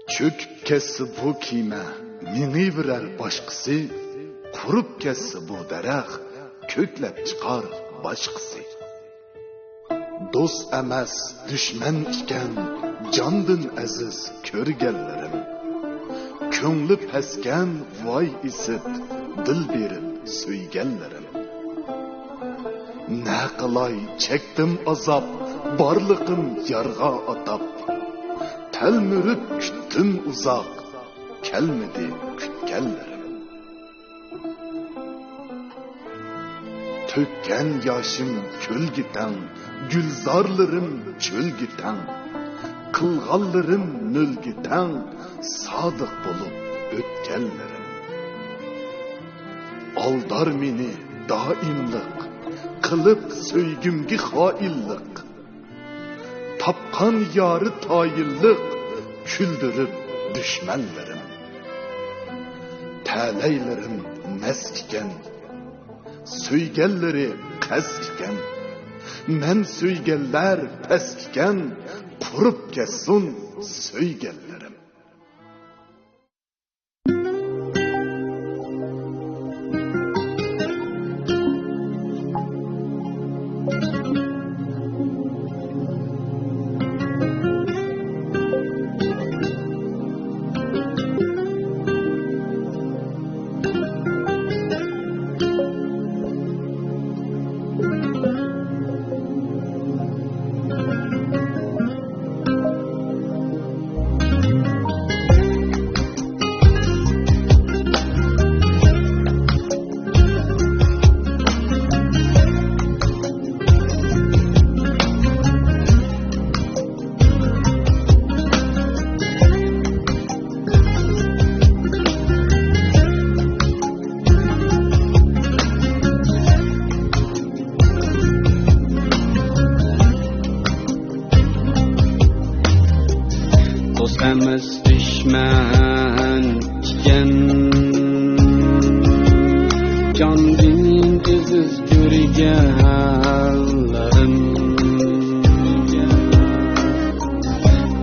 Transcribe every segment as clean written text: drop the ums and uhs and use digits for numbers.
Çöküp kessi bu kiyme, meni birer başkısı, kurup kessi bu derek, köklep çıkar başkısı. Dost emas, düşman iken, candın aziz körgellerim. Köngli pesken, vay isip, dil berip söygellerim. Ne qilay çektim azap, barliqim yarga atap. Telmürüp küttüm uzak, kelmedi kütkellerim. Tökken yaşım köl giten, gülzarlarım çöl giten. Kılgallarım nöl giten, sadık bulup ötkellerim. Aldar meni daimlik, kılıp söygümgi haillik. Tapkan yarı tayillik, küldürüp düşmanlarım. Taleylerim meskiken, söygelleri keskiken. Men söygeller peskiken, kurup kessun söygellerim. Emas düşman iken, can dinin iziz görgenlerim.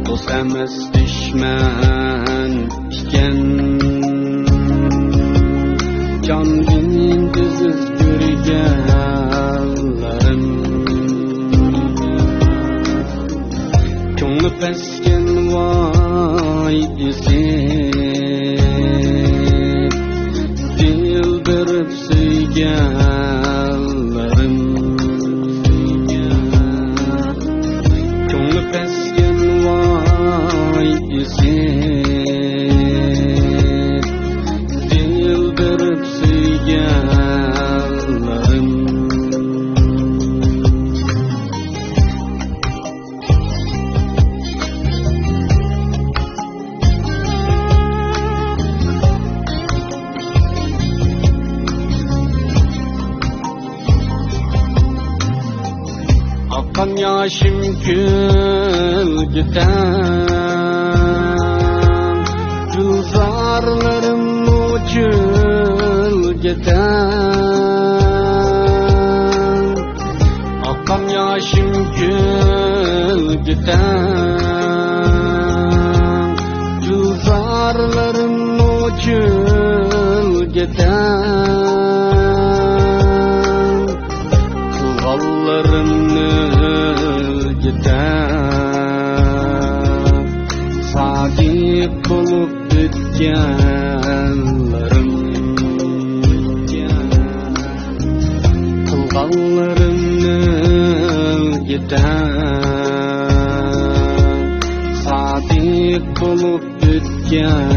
Dost emas düşman iken, can dinin iziz görgenlerim. Köngli pesken vay isip, dil berip söygellerim. Köngli pesken vay isip, dil berip söygellerim. Akan yaşım gül giden, gülzarlarım ucul giden. Akan yaşım gül giden, gülzarlarım ucul giden. Kılgallarım giden, sadık bulup bitkenlerim. Kılgallarım giden, sadık bulup bitkenlerim.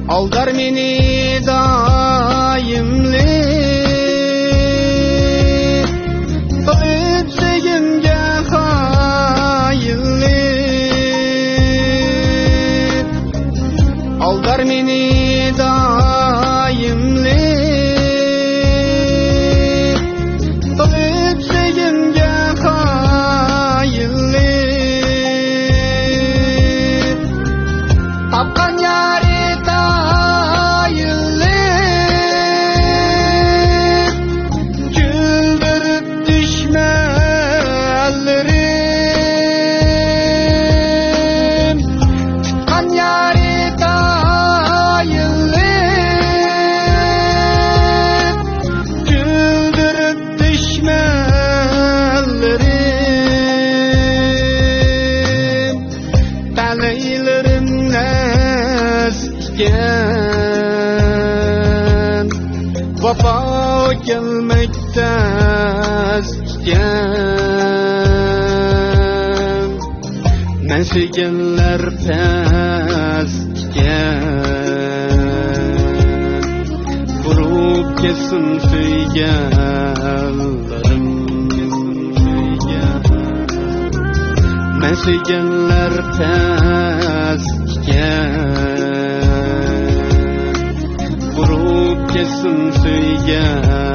Aldar meni daimli, kılıp sevgimge hainli. ellerim Kan yari dayılıp Güldürüp düşmellerim Taleylerim nesken Vafa gelmekte azken Mensigenler pezken Vurup kesin söygellerim Mensigenler pezken Vurup kesin söygellerim